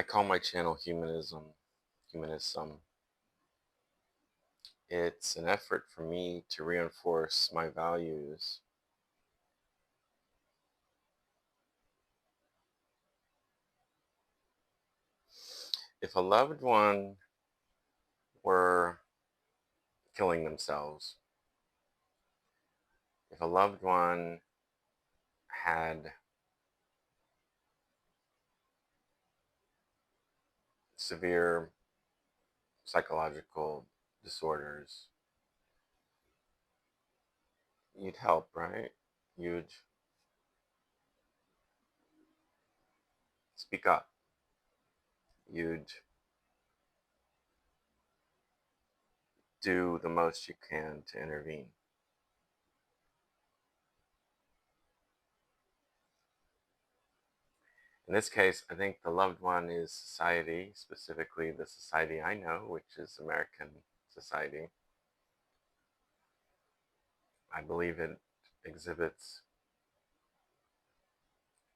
I call my channel humanism. It's an effort for me to reinforce my values. If a loved one were killing themselves, if a loved one had severe psychological disorders, you'd help, right? You'd speak up. You'd do the most you can to intervene. In this case, I think the loved one is society, specifically the society I know, which is American society. I believe it exhibits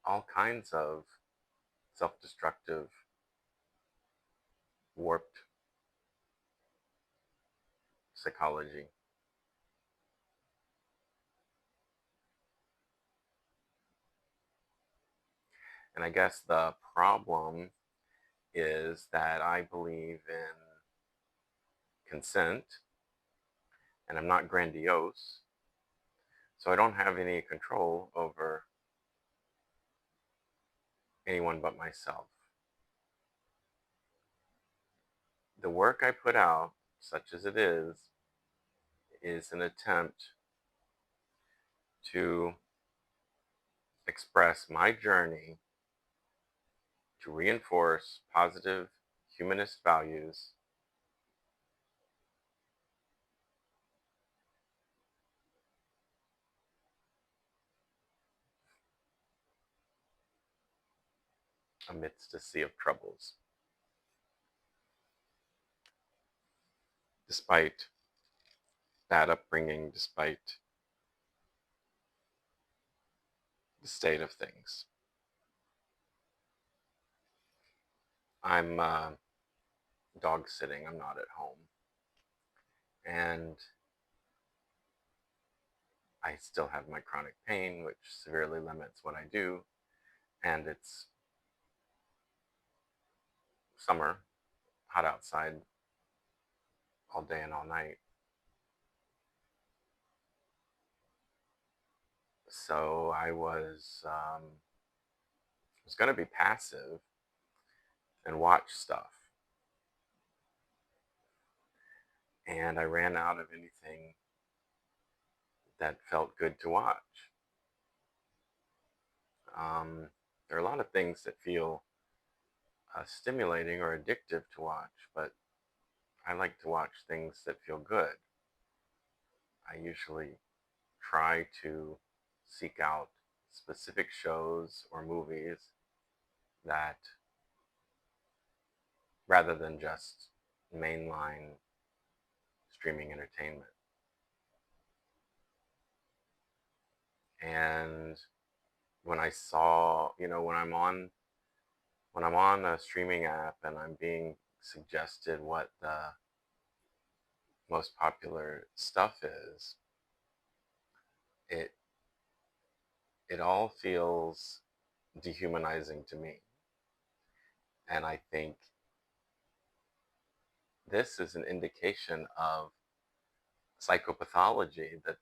all kinds of self-destructive, warped psychology. And I guess the problem is that I believe in consent, and I'm not grandiose, so I don't have any control over anyone but myself. The work I put out, such as it is an attempt to express my journey to reinforce positive humanist values amidst a sea of troubles. Despite bad upbringing, despite the state of things. I'm dog sitting, I'm not at home. And I still have my chronic pain, which severely limits what I do. And it's summer, hot outside all day and all night. So I was going to be passive and watch stuff. And I ran out of anything that felt good to watch. There are a lot of things that feel stimulating or addictive to watch, but I like to watch things that feel good. I usually try to seek out specific shows or movies that, rather than just mainline streaming entertainment. And when I saw, when I'm on a streaming app and I'm being suggested what the most popular stuff is, it all feels dehumanizing to me. And I think this is an indication of psychopathology, that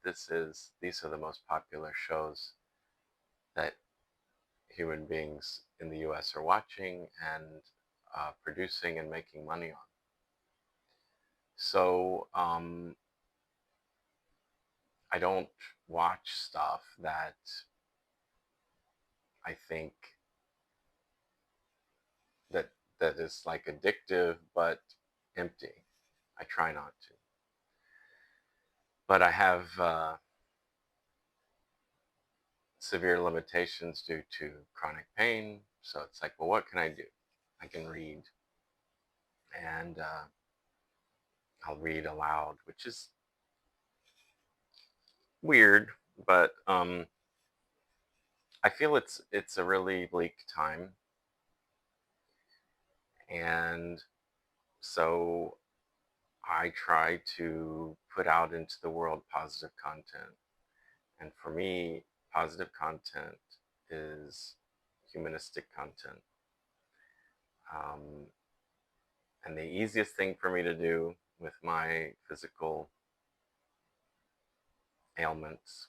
these are the most popular shows that human beings in the US are watching and producing and making money on. So I don't watch stuff that I think that is like addictive but empty. I try not to. But I have severe limitations due to chronic pain. So it's like, well, what can I do? I can read, and I'll read aloud, which is weird, but I feel it's a really bleak time. And so I try to put out into the world positive content. And for me, positive content is humanistic content. Um, and the easiest thing for me to do with my physical ailments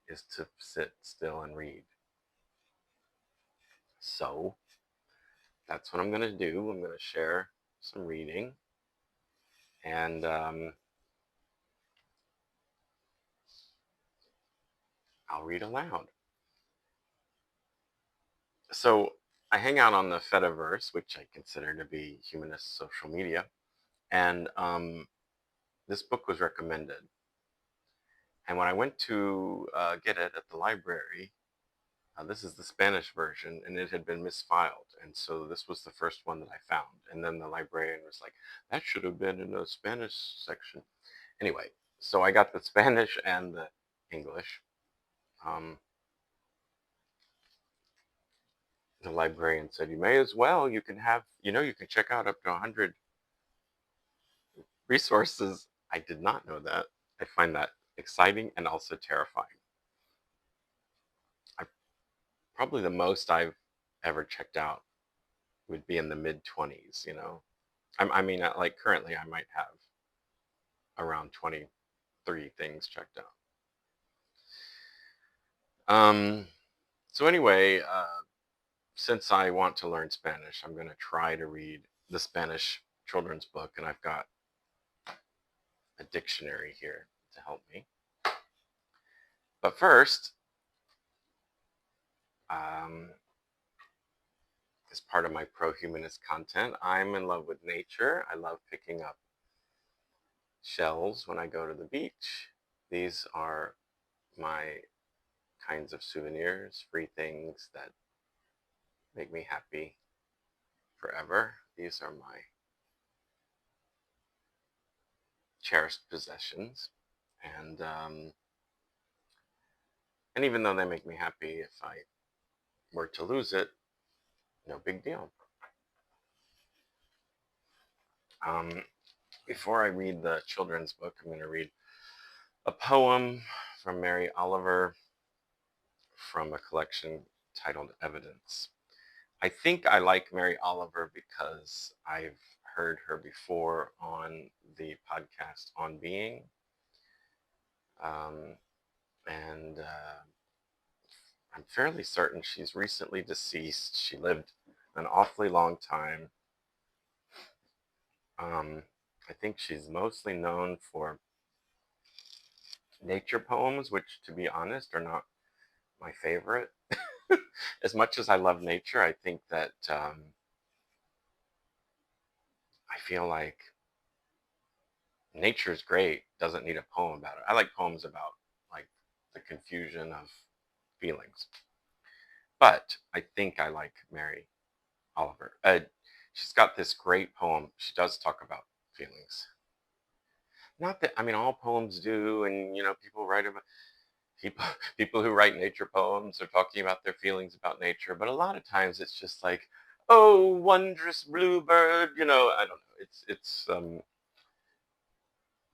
is to sit still and read. So that's what I'm going to do. I'm going to share some reading, and I'll read aloud. So I hang out on the Fediverse, which I consider to be humanist social media, and this book was recommended. And when I went to get it at the library, this is the Spanish version, and it had been misfiled. And so this was the first one that I found. And then the librarian was like, that should have been in the Spanish section. Anyway, so I got the Spanish and the English. The librarian said, you may as well, you can have, you can check out up to 100 resources. I did not know that. I find that exciting and also terrifying. I probably the most I've ever checked out would be in the mid 20s, I mean, like currently I might have around 23 things checked out. So anyway, since I want to learn Spanish, I'm going to try to read the Spanish children's book, and I've got a dictionary here to help me. But first, as part of my pro-humanist content, I'm in love with nature. I love picking up shells when I go to the beach. These are my kinds of souvenirs, free things that make me happy forever. These are my cherished possessions. And even though they make me happy, if I were to lose it, no big deal. Before I read the children's book, I'm going to read a poem from Mary Oliver from a collection titled Evidence. I think I like Mary Oliver because I've heard her before on the podcast On Being. And I'm fairly certain she's recently deceased. She lived an awfully long time. I think she's mostly known for nature poems, which, to be honest, are not my favorite. As much as I love nature, I think that I feel like nature's great, doesn't need a poem about it. I like poems about like the confusion of feelings. But I think I like Mary Oliver. She's got this great poem. She does talk about feelings. Not that, I mean, all poems do, and people write about people people who write nature poems are talking about their feelings about nature, but a lot of times it's just like, oh, wondrous bluebird, I don't know. It's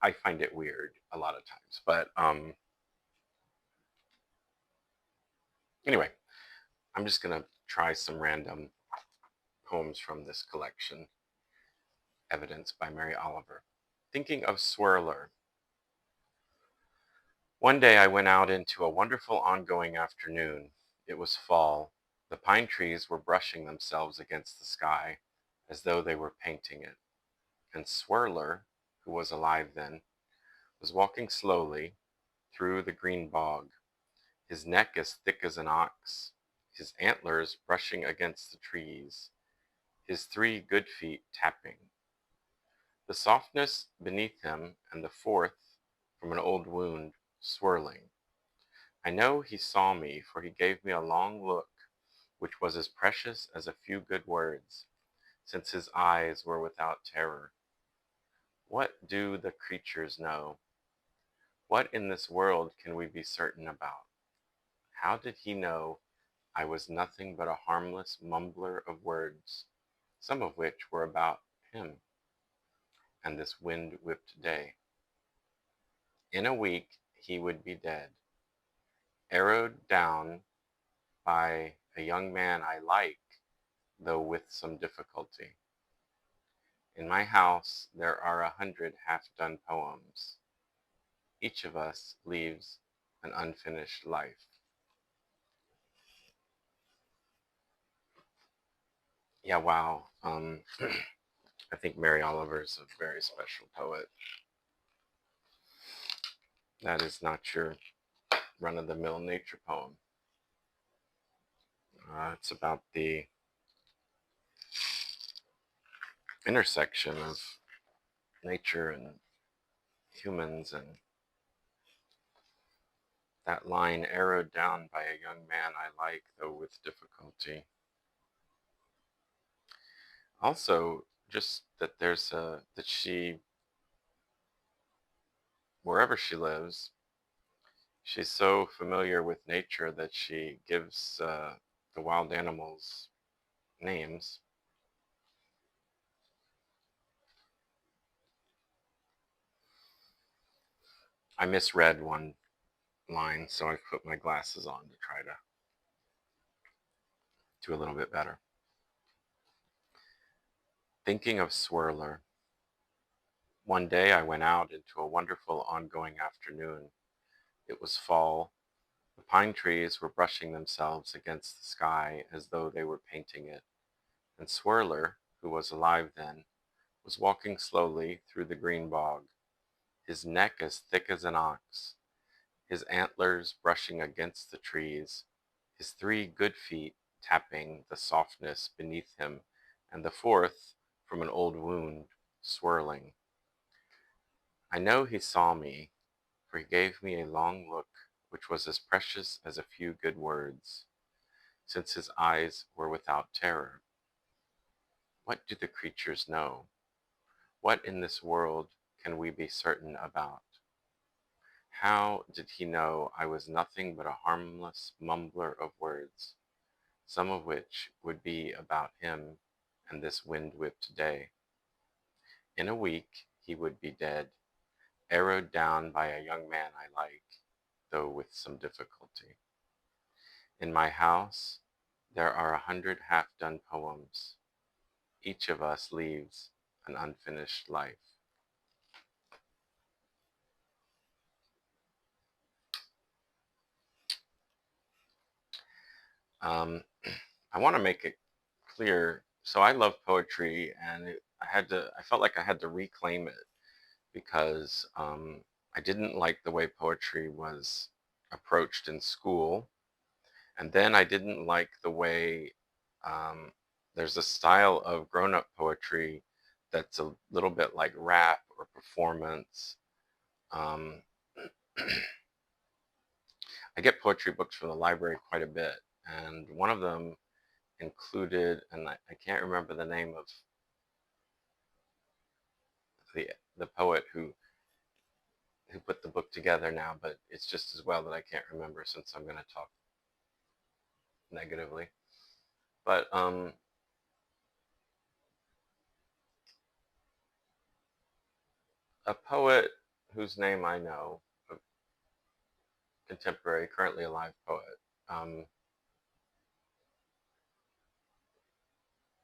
I find it weird a lot of times. But anyway, I'm just gonna try some random poems from this collection, Evidence by Mary Oliver. Thinking of Swirler. One day I went out into a wonderful ongoing afternoon. It was fall. The pine trees were brushing themselves against the sky as though they were painting it. And Swirler, who was alive then, was walking slowly through the green bog, his neck as thick as an ox, his antlers brushing against the trees, his 3 good feet tapping. The softness beneath him, and the fourth, from an old wound, swirling. I know he saw me, for he gave me a long look, which was as precious as a few good words, since his eyes were without terror. What do the creatures know? What in this world can we be certain about? How did he know I was nothing but a harmless mumbler of words, some of which were about him and this wind-whipped day. In a week he would be dead, arrowed down by a young man I like, though with some difficulty. In my house there are 100 half-done poems. Each of us leaves an unfinished life. Yeah, wow. I think Mary Oliver is a very special poet. That is not your run-of-the-mill nature poem. It's about the intersection of nature and humans, and that line, arrowed down by a young man I like, though with difficulty. Also, just that that she, wherever she lives, she's so familiar with nature that she gives the wild animals names. I misread one line, so I put my glasses on to try to do a little bit better. Thinking of Swirler. One day I went out into a wonderful ongoing afternoon. It was fall. The pine trees were brushing themselves against the sky as though they were painting it, and Swirler, who was alive then, was walking slowly through the green bog, his neck as thick as an ox, his antlers brushing against the trees, his 3 good feet tapping the softness beneath him, and the 4th, from an old wound, swirling. I know he saw me, for he gave me a long look which was as precious as a few good words, since his eyes were without terror. What do the creatures know? What in this world can we be certain about? How did he know I was nothing but a harmless mumbler of words, some of which would be about him and this wind-whipped day? In a week he would be dead, arrowed down by a young man I like, though with some difficulty. In my house there are 100 half-done poems. Each of us leaves an unfinished life. Um, I want to make it clear. So I love poetry, and I felt like I had to reclaim it because I didn't like the way poetry was approached in school. And then I didn't like the way um, there's a style of grown-up poetry that's a little bit like rap or performance. Um, I get poetry books from the library quite a bit, and one of them included, and I can't remember the name of the poet who put the book together now, but it's just as well that I can't remember since I'm going to talk negatively. But a poet whose name I know, a contemporary, currently alive poet, um,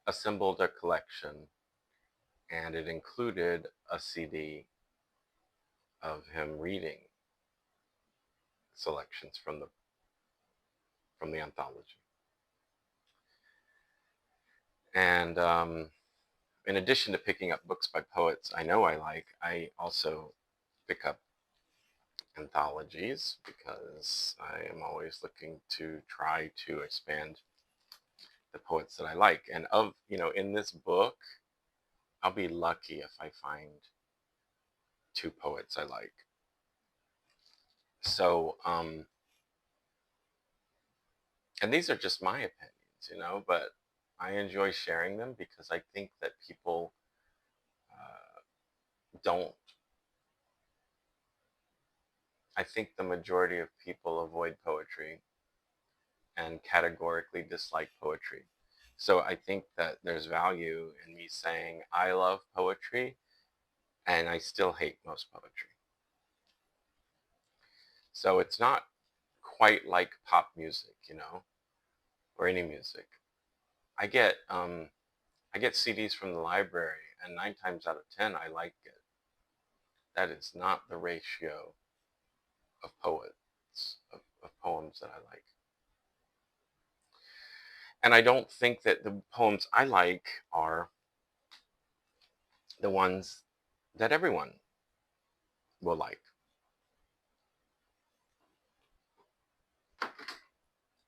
assembled a collection, and it included a CD of him reading selections from the anthology. And in addition to picking up books by poets I know I like, I also pick up anthologies because I am always looking to try to expand the poets that I like. And in this book, I'll be lucky if I find 2 poets I like. So, and these are just my opinions, but I enjoy sharing them because I think that people don't, I think the majority of people avoid poetry and categorically dislike poetry. So I think that there's value in me saying I love poetry and I still hate most poetry. So it's not quite like pop music, or any music. I get I get CDs from the library, and 9 times out of 10 I like it. That is not the ratio of poets of poems that I like. And I don't think that the poems I like are the ones that everyone will like.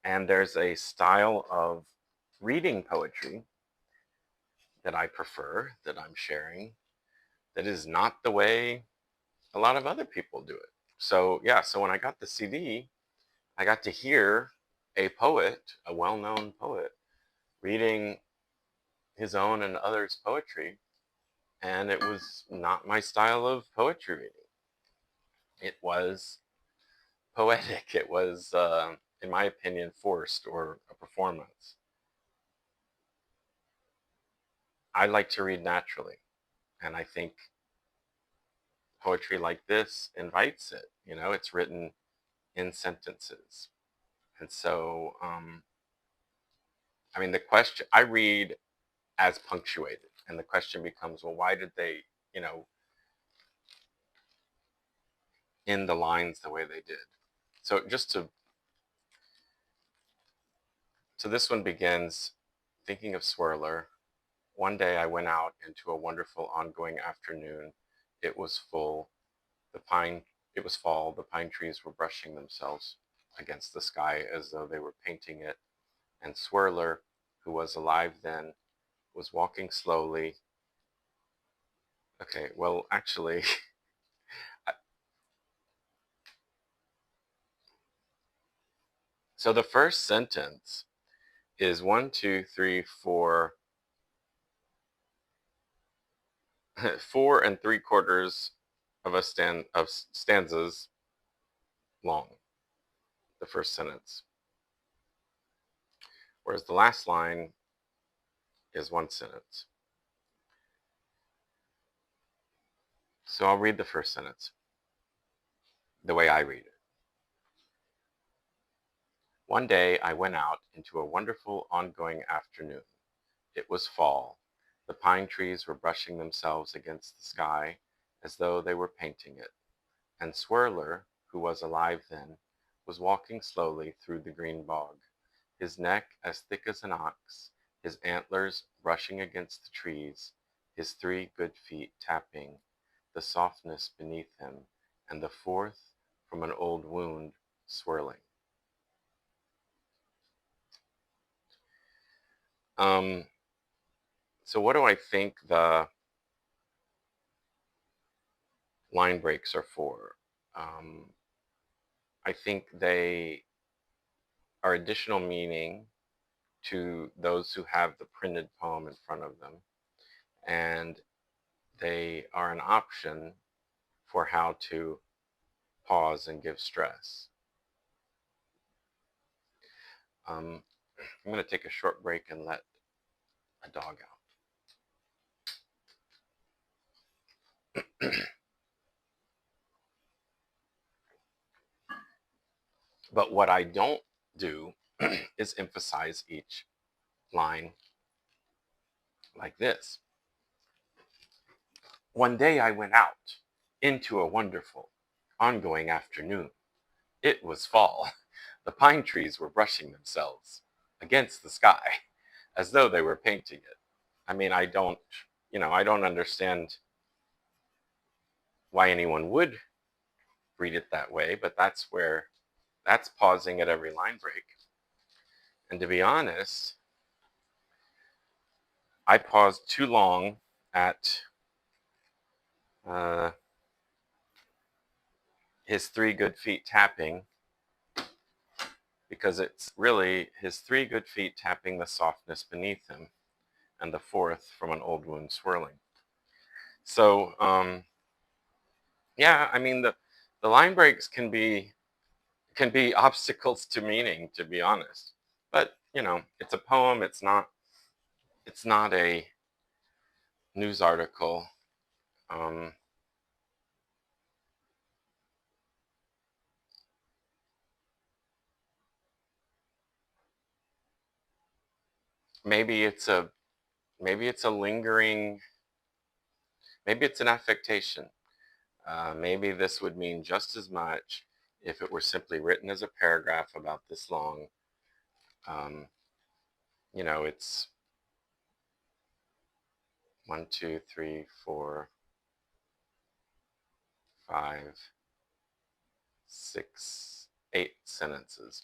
And there's a style of reading poetry that I prefer, that I'm sharing, that is not the way a lot of other people do it. So, yeah, so when I got the CD, I got to hear a poet, a well known poet, reading his own and others' poetry, and it was not my style of poetry reading. It was poetic, it was, in my opinion, forced or a performance. I like to read naturally, and I think poetry like this invites it. It's written in sentences. And so, I mean, the question I read as punctuated, and the question becomes, well, why did they, you know, end the lines the way they did? So so this one begins, thinking of Swirler. One day I went out into a wonderful ongoing afternoon. It was full. The pine, it was fall. The pine trees were brushing themselves against the sky as though they were painting it. And Swirler, who was alive then, was walking slowly. Okay, well, actually, so the first sentence is one, two, three, four, 4 3/4 of of stanzas long. The first sentence, whereas the last line is one sentence. So I'll read the first sentence the way I read it. One day I went out into a wonderful ongoing afternoon. It was fall. The pine trees were brushing themselves against the sky as though they were painting it. And Swirler, who was alive then, was walking slowly through the green bog, his neck as thick as an ox, his antlers brushing against the trees, his 3 good feet tapping the softness beneath him, and the fourth from an old wound swirling. Um, so what do I think the line breaks are for? I think they are additional meaning to those who have the printed poem in front of them, and they are an option for how to pause and give stress. I'm going to take a short break and let a dog out. But what I don't do is emphasize each line like this. One day I went out into a wonderful, ongoing afternoon. It was fall. The pine trees were brushing themselves against the sky as though they were painting it. I mean, I don't understand why anyone would read it that way, but that's pausing at every line break. And to be honest, I paused too long at uh, his 3 good feet tapping, because it's really his 3 good feet tapping the softness beneath him, and the fourth from an old wound swirling. So, yeah, I mean the line breaks can be obstacles to meaning, to be honest. But it's a poem. It's not It's not a news article. Um, maybe it's a maybe it's a lingering, maybe it's an affectation. Maybe this would mean just as much if it were simply written as a paragraph about this long. Um, it's 1, 2, 3, 4, 5, 6, 8 sentences.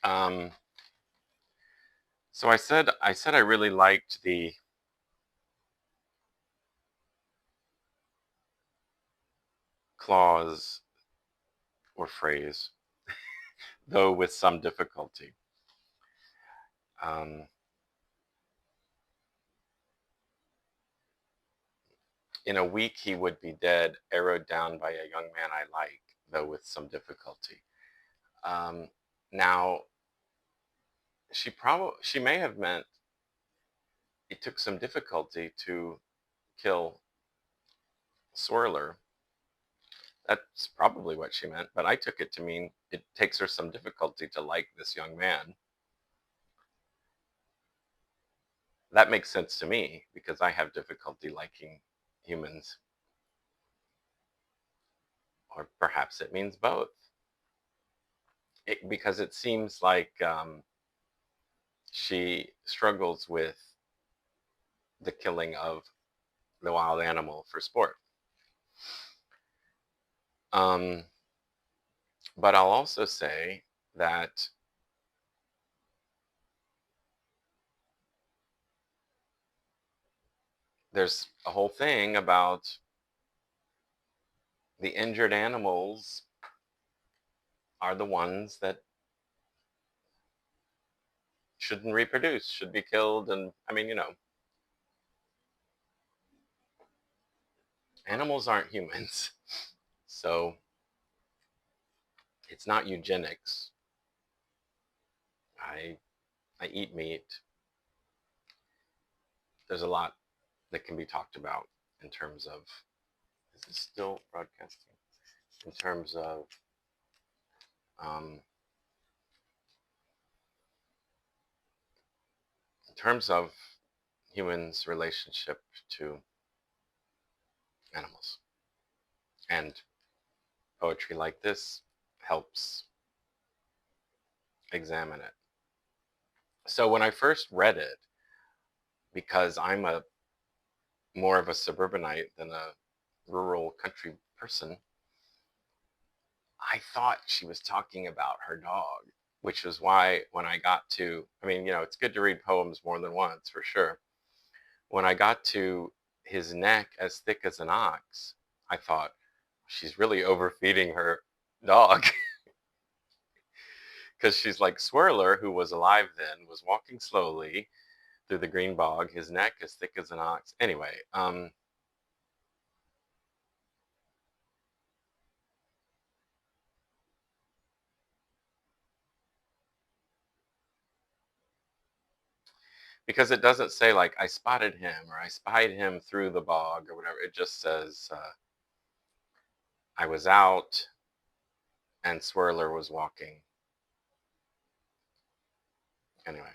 um, so I said I really liked the clause or phrase, though with some difficulty. Um, in a week he would be dead, arrowed down by a young man I like, though with some difficulty. Um, now, she may have meant it took some difficulty to kill Swirler. That's probably what she meant, but I took it to mean it takes her some difficulty to like this young man. That makes sense to me because I have difficulty liking humans. Or perhaps it means both. Because it seems like she struggles with the killing of the wild animal for sport. Um, but I'll also say that there's a whole thing about the injured animals are the ones that shouldn't reproduce, should be killed. And I mean, animals aren't humans. So it's not eugenics. I I eat meat. There's a lot that can be talked about in terms of, is this still broadcasting? In terms of um, in terms of humans' relationship to animals. And poetry like this helps examine it. So when I first read it, because I'm a more of a suburbanite than a rural country person, I thought she was talking about her dog, which was why when I got to, I mean, it's good to read poems more than once for sure. When I got to his neck as thick as an ox, I thought she's really overfeeding her dog. Because she's like Swirler, who was alive then, was walking slowly through the green bog, his neck as thick as an ox. Anyway, because it doesn't say like I spotted him or I spied him through the bog or whatever. It just says I was out and Swirler was walking. Anyway,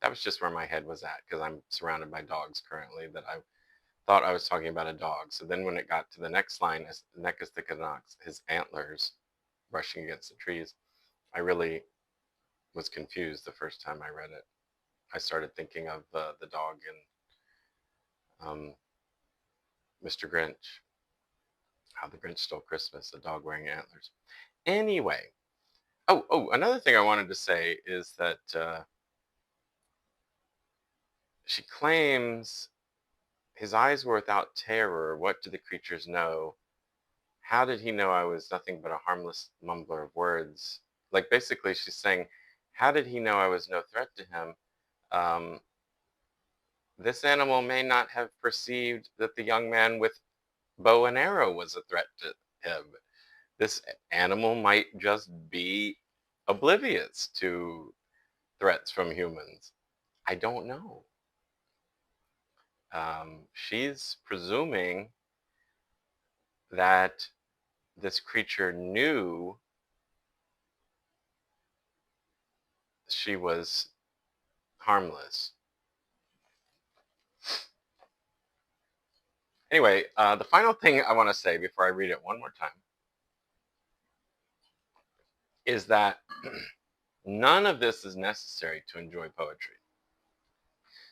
that was just where my head was at because I'm surrounded by dogs currently that I thought I was talking about a dog. So then when it got to the next line, his neck is thick as an ox, his antlers brushing against the trees, I really was confused the first time I read it. I started thinking of the dog in Mr. Grinch, How the Grinch Stole Christmas, a dog wearing antlers. Anyway, another thing I wanted to say is that she claims his eyes were without terror. What do the creatures know? How did he know I was nothing but a harmless mumbler of words? Like basically, she's saying, how did he know I was no threat to him? Um, this animal may not have perceived that the young man with bow and arrow was a threat to him. This animal might just be oblivious to threats from humans? I don't know. She's presuming that this creature knew she was harmless. Anyway, the final thing I want to say before I read it one more time is that none of this is necessary to enjoy poetry.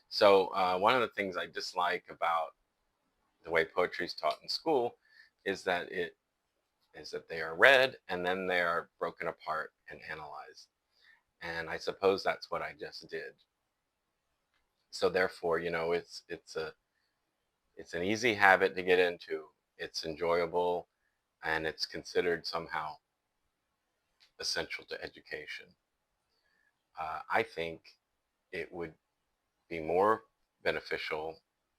So one of the things I dislike about the way poetry is taught in school is that they are read and then they are broken apart and analyzed. And I suppose that's what I just did. So therefore, it's an easy habit to get into. It's enjoyable and it's considered somehow essential to education. I think it would be more beneficial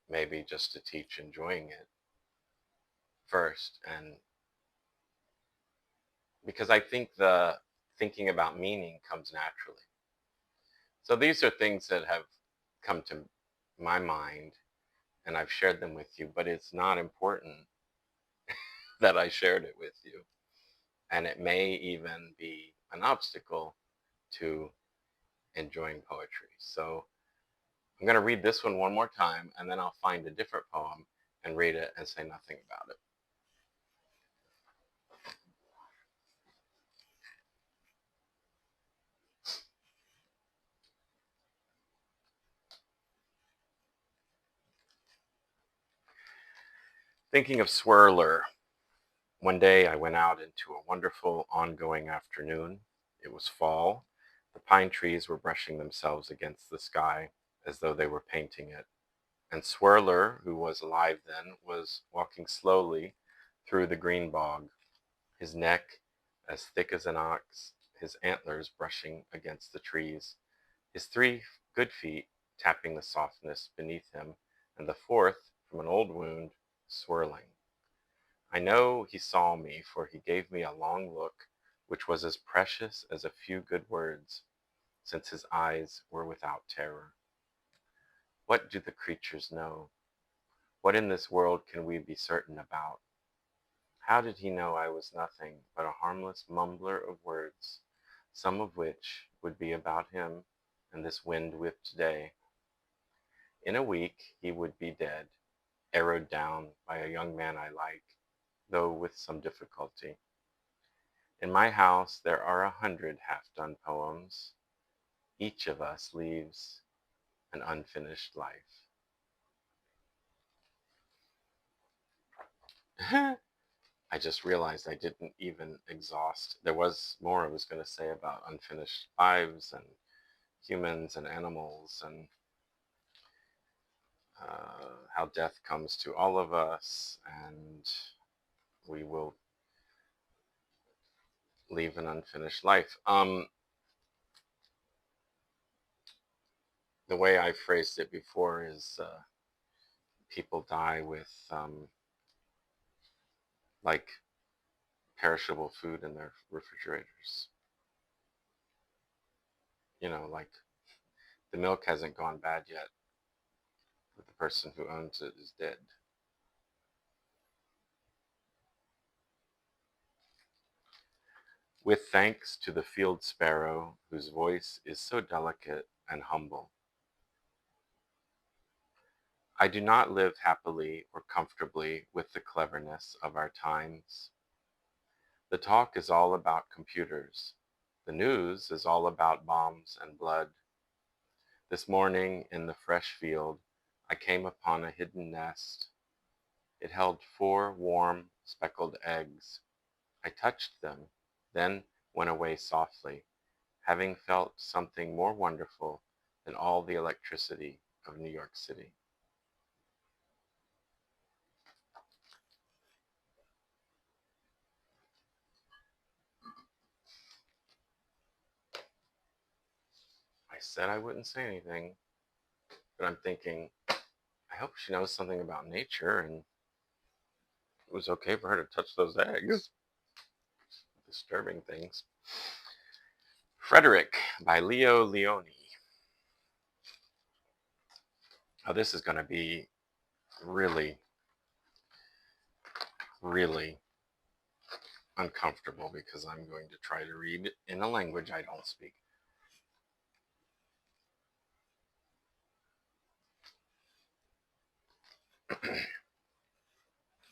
maybe just to teach enjoying it first, and because I think the thinking about meaning comes naturally. So these are things that have come to my mind and I've shared them with you, but it's not important that I shared it with you. And it may even be an obstacle to enjoying poetry. So I'm going to read this one more time, and then I'll find a different poem and read it and say nothing about it. Thinking of Swirler. One day I went out into a wonderful ongoing afternoon. It was fall. The pine trees were brushing themselves against the sky as though they were painting it. And Swirler, who was alive then, was walking slowly through the green bog, his neck as thick as an ox, his antlers brushing against the trees, his 3 good feet tapping the softness beneath him, and the 4th, from an old wound, swirling. I know he saw me, for he gave me a long look, which was as precious as a few good words, since his eyes were without terror. What do the creatures know? What in this world can we be certain about? How did he know I was nothing but a harmless mumbler of words, some of which would be about him and this wind-whipped day? In a week he would be dead, arrowed down by a young man I like, though with some difficulty. In my house there are 100 half-done poems. Each of us leaves an unfinished life. I just realized I didn't even exhaust. There was more I was going to say about unfinished lives and humans and animals and how death comes to all of us, and we will leave an unfinished life. The way I phrased it before is people die with like perishable food in their refrigerators. Like the milk hasn't gone bad yet, but the person who owns it is dead. With thanks to the field sparrow, whose voice is so delicate and humble. I do not live happily or comfortably with the cleverness of our times. The talk is all about computers. The news is all about bombs and blood. This morning in the fresh field, I came upon a hidden nest. It held 4 warm, speckled eggs. I touched them, then went away softly, having felt something more wonderful than all the electricity of New York City. I said I wouldn't say anything, but I'm thinking, I hope she knows something about nature and it was okay for her to touch those eggs. Disturbing things. Frederick by Leo Leone. Now, this is going to be really, really uncomfortable because I'm going to try to read in a language I don't speak.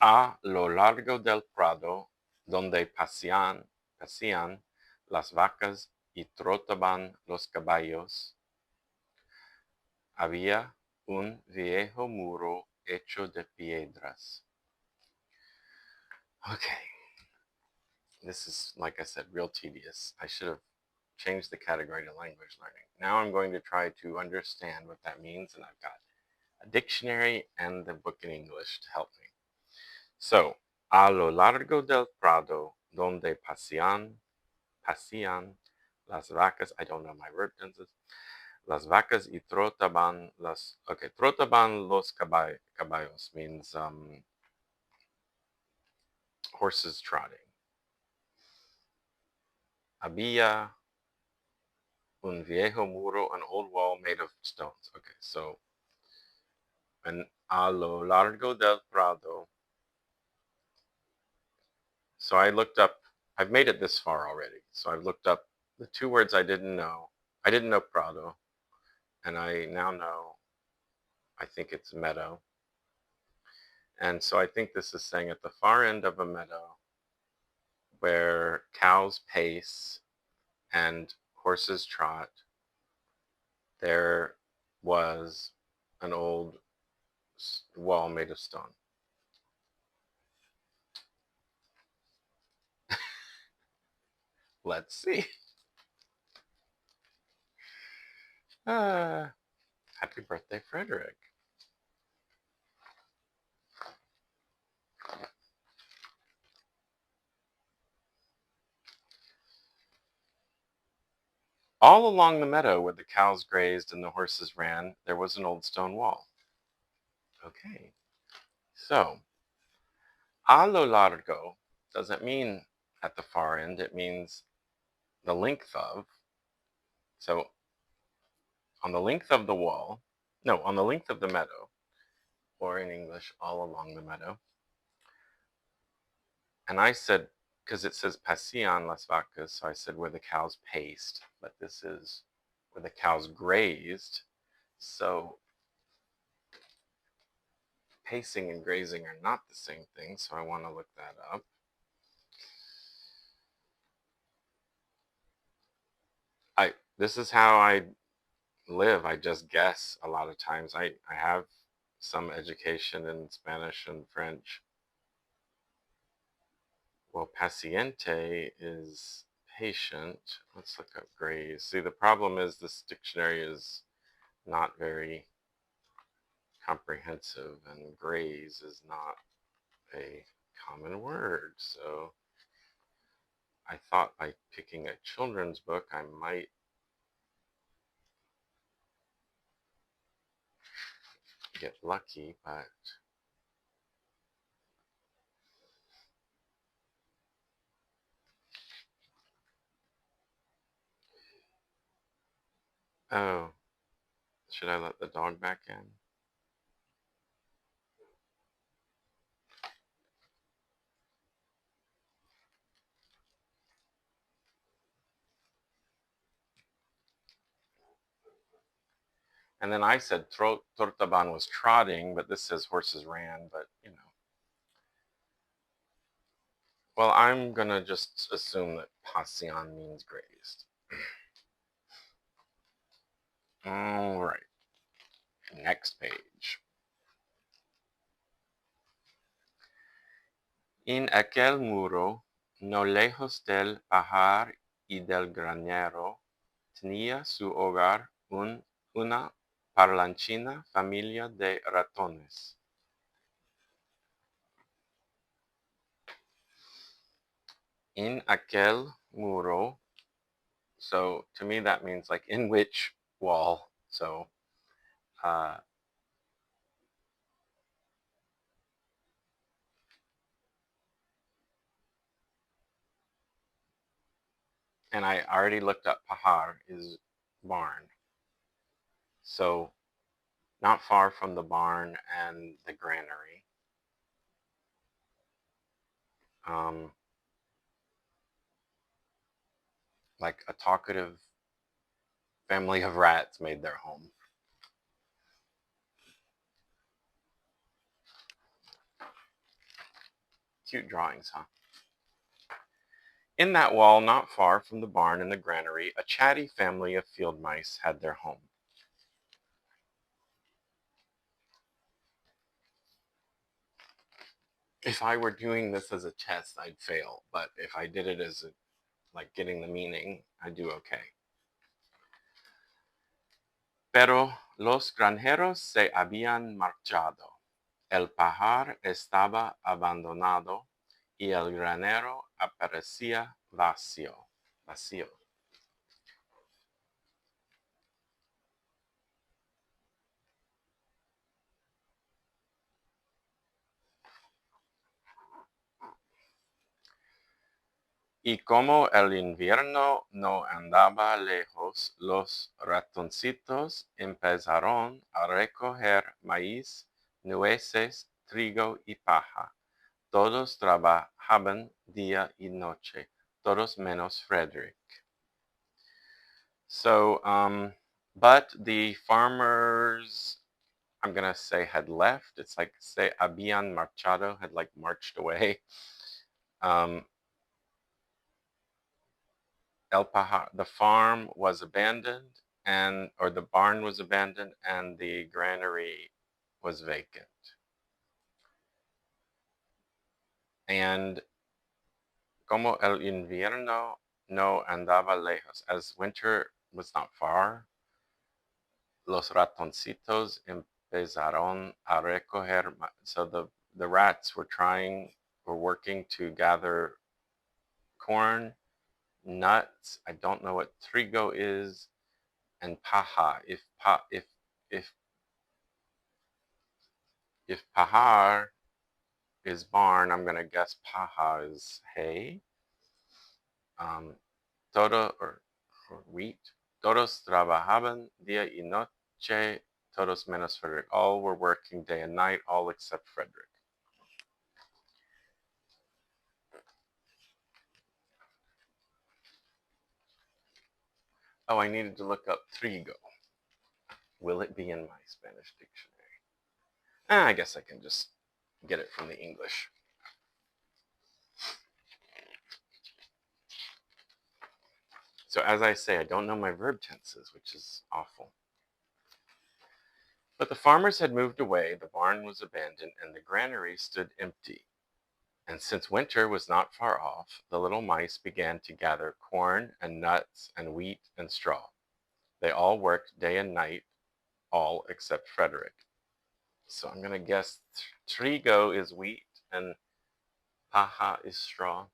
A lo largo del prado, donde pasían las vacas y trotaban los caballos, había un viejo muro hecho de piedras. Okay, this is, like I said, real tedious. I should have changed the category to language learning. Now I'm going to try to understand what that means, and I've got a dictionary and the book in English to help me. So, a lo largo del prado, donde pasían las vacas, I don't know my verb tenses, las vacas y trotaban trotaban los caballos means horses trotting. Había un viejo muro, an old wall made of stones. Okay, so, and a lo largo del prado. So I looked up, I've made it this far already. So I've looked up the two words I didn't know. I didn't know prado, and I now know, I think it's meadow. And so I think this is saying at the far end of a meadow where cows pace and horses trot, there was an old wall made of stone. Let's see. Happy birthday, Frederick. All along the meadow where the cows grazed and the horses ran, there was an old stone wall. Okay, so a lo largo doesn't mean at the far end, it means the length of. So on the length of the wall, no, on the length of the meadow, or in English, all along the meadow. And I said, because it says pasían las vacas, so I said where the cows paced, but this is where the cows grazed. So pacing and grazing are not the same thing, so I want to look that up. This is how I live. I just guess a lot of times. I have some education in Spanish and French. Well, paciente is patient. Let's look up graze. See, the problem is this dictionary is not very comprehensive, and graze is not a common word. So I thought by picking a children's book, I might get lucky, but oh, should I let the dog back in? And then I said Tortaban was trotting, but this says horses ran, but you know. Well, I'm gonna just assume that pasean means grazed. All right, next page. En aquel muro, no lejos del pajar y del granero, tenía su hogar una parlanchina familia de ratones. En aquel muro, so to me that means like in which wall. So and I already looked up pahar is barn. So not far from the barn and the granary. Um, like a talkative family of rats made their home. Cute drawings, huh? In that wall, not far from the barn and the granary, a chatty family of field mice had their home. If I were doing this as a test, I'd fail, but if I did it as like getting the meaning, I do okay. Pero los granjeros se habían marchado. El pajar estaba abandonado y el granero aparecía vacío. Vacío. Y como el invierno no andaba lejos, los ratoncitos empezaron a recoger maíz, nueces, trigo y paja. Todos trabajaban día y noche, todos menos Frederick. So, but the farmers, I'm going to say, had left. It's like, say, habían marchado, had like marched away. El Pajar, the farm was abandoned, or the barn was abandoned, and the granary was vacant. And como el invierno no andaba lejos, as winter was not far, los ratoncitos empezaron a recoger. So the rats were working to gather corn, nuts. I don't know what trigo is, and paja. If pajar is barn, I'm gonna guess paja is hay. Um, or wheat. Todos trabajaban día y noche. Todos menos Frederick. All were working day and night, all except Frederick. Oh, I needed to look up trigo. Will it be in my Spanish dictionary? I guess I can just get it from the English. So as I say, I don't know my verb tenses, which is awful. But the farmers had moved away, the barn was abandoned, and the granary stood empty. And since winter was not far off, the little mice began to gather corn and nuts and wheat and straw. They all worked day and night, all except Frederick. So I'm going to guess trigo is wheat and paja is straw.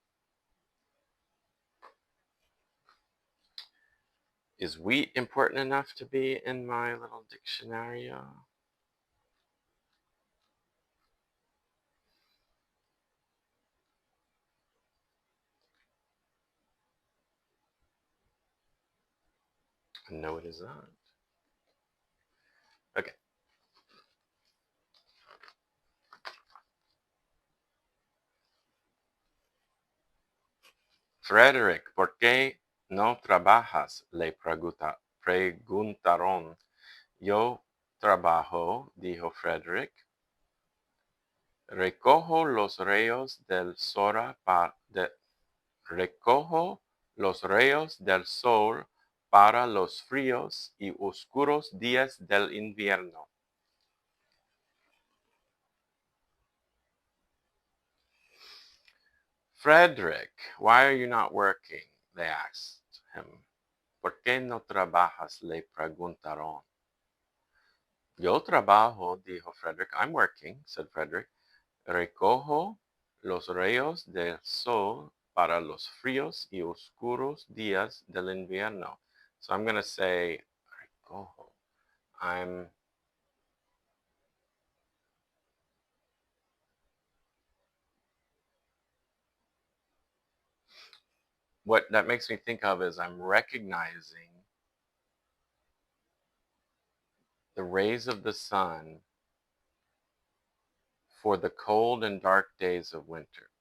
Is wheat important enough to be in my little dictionary? No, it is not. Okay. Frederick, ¿por qué no trabajas? Le preguntaron. Yo trabajo, dijo Frederick. Recojo los rayos del sol recojo los rayos del sol para los fríos y oscuros días del invierno. Frederick, why are you not working? They asked him. ¿Por qué no trabajas? Le preguntaron. Yo trabajo, dijo Frederick. I'm working, said Frederick. Recojo los rayos del sol para los fríos y oscuros días del invierno. So I'm going to say recojo. What that makes me think of is I'm recognizing the rays of the sun for the cold and dark days of winter.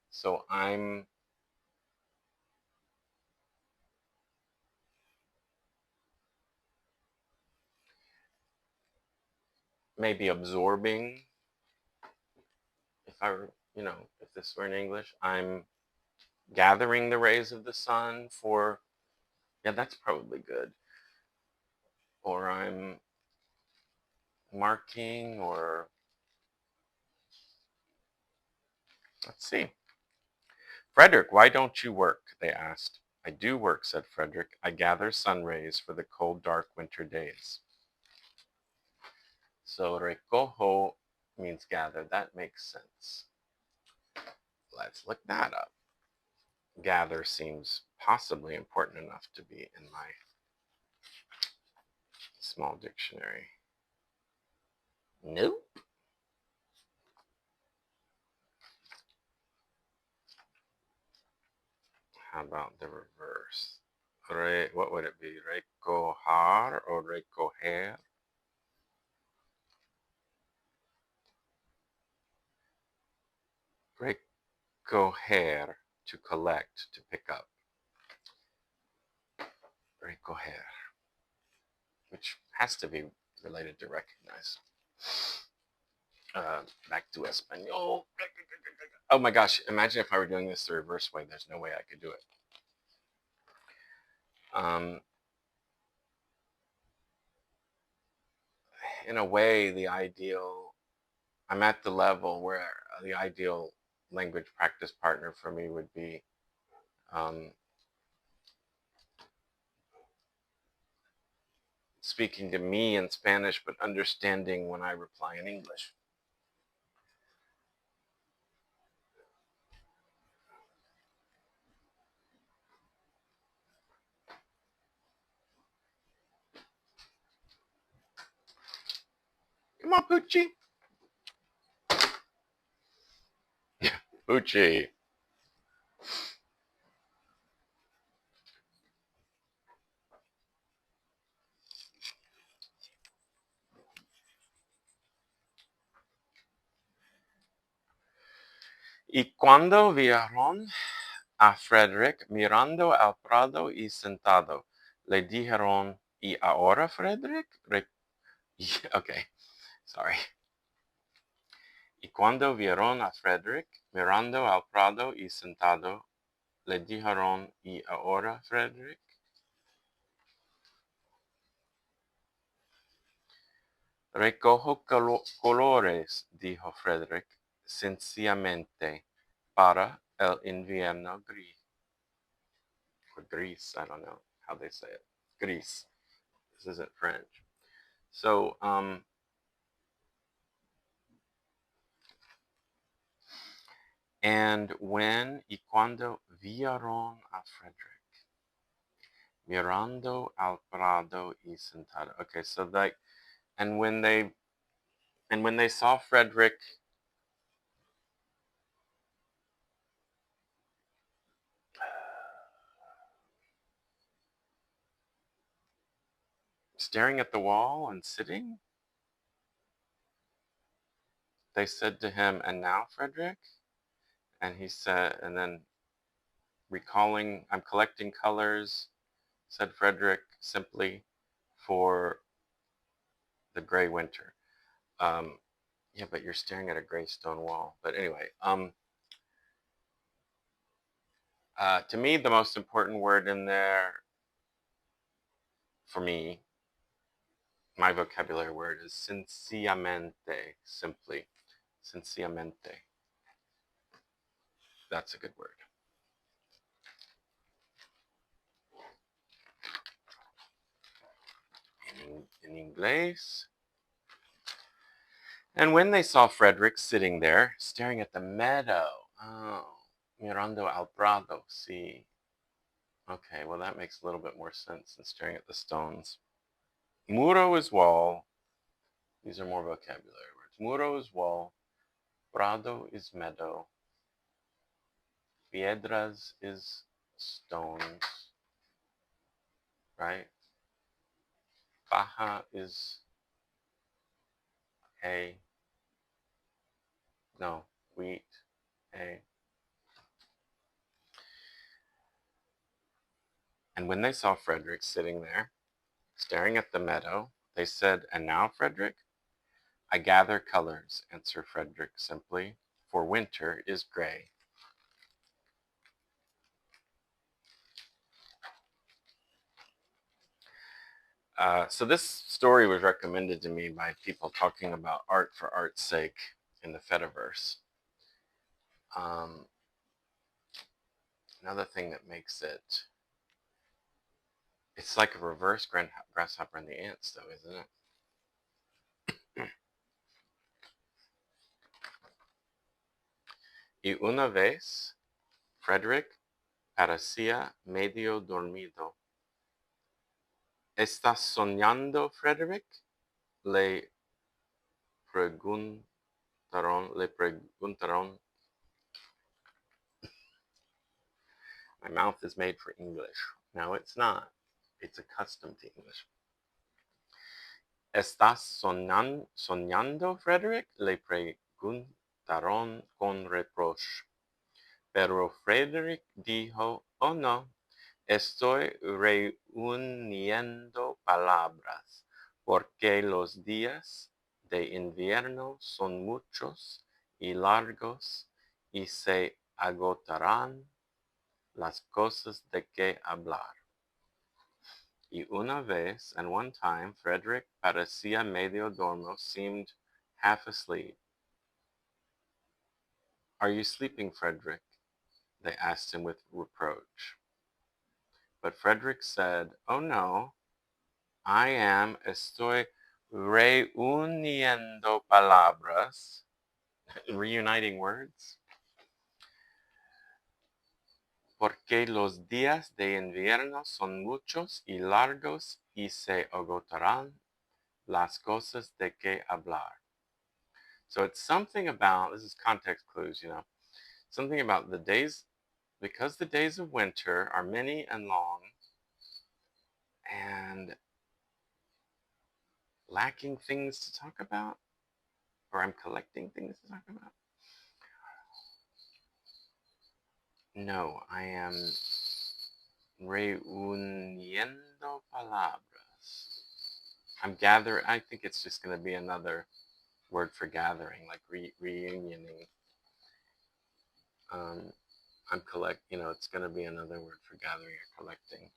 So I'm maybe absorbing, if I were, if this were in English, I'm gathering the rays of the sun for, yeah, that's probably good. Or I'm marking, or let's see. Frederick, why don't you work? They asked. I do work, said Frederick. I gather sun rays for the cold, dark winter days. So recojo means gather. That makes sense. Let's look that up. Gather seems possibly important enough to be in my small dictionary. Nope. How about the reverse? What would it be? Recojar or recoger? Recoger, to collect, to pick up. Recoger, which has to be related to recognize. Back to Espanol. Oh my gosh, imagine if I were doing this the reverse way. There's no way I could do it. In a way, I'm at the level where the ideal language practice partner for me would be speaking to me in Spanish, but understanding when I reply in English. Come on, Poochie. Poochie. Y cuando vieron a Frederick mirando al prado y sentado, le dijeron, ¿y ahora, Frederick? Okay, sorry. Y cuando vieron a Frederick mirando al prado y sentado, le dijeron, ¿y ahora, Frederick? Recojo colores, dijo Frederick, sencillamente, para el invierno gris. Or gris, I don't know how they say it. Gris. This isn't French. So, and when y cuando vieron a Frederick mirando al prado y sentado. Okay, so like, and when they saw Frederick staring at the wall and sitting, they said to him, "And now, Frederick?" And he said, and then recalling, "I'm collecting colors," said Frederick simply, "for the gray winter." Yeah, but you're staring at a gray stone wall. But anyway, to me, the most important word in there, for me, my vocabulary word is sencillamente, simply. Sencillamente. That's a good word. In inglés. And when they saw Frederick sitting there, staring at the meadow, mirando al prado, see. Okay, well, that makes a little bit more sense than staring at the stones. Muro is wall. These are more vocabulary words. Muro is wall. Prado is meadow. Piedras is stones. Right? Paja is hay, no, wheat, hay. And when they saw Frederick sitting there, staring at the meadow, they said, "And now, Frederick?" "I gather colors," answered Frederick simply, "for winter is gray." So this story was recommended to me by people talking about art for art's sake in the Fediverse. Another thing that makes it's like a reverse grasshopper and the ants, though, isn't it? Y una vez, Frederick parecía medio dormido. ¿Estás soñando, Frederick? Le preguntaron. My mouth is made for English. No, it's not. It's accustomed to English. ¿Estás soñando, Frederick? Le preguntaron con reproche. Pero Frederick dijo, "Oh no, estoy reuniendo palabras, porque los días de invierno son muchos y largos y se agotarán las cosas de que hablar." Y una vez, and one time, Frederick parecía medio dormido, seemed half asleep. "Are you sleeping, Frederick?" they asked him with reproach. But Frederick said, "Oh no, estoy reuniendo palabras," reuniting words, "porque los días de invierno son muchos y largos y se agotarán las cosas de que hablar." So it's something about, this is context clues, something about the days, because the days of winter are many and long and lacking things to talk about, or I'm collecting things to talk about. No, I am reuniendo palabras. I think it's just going to be another word for gathering, like reunioning. It's going to be another word for gathering or collecting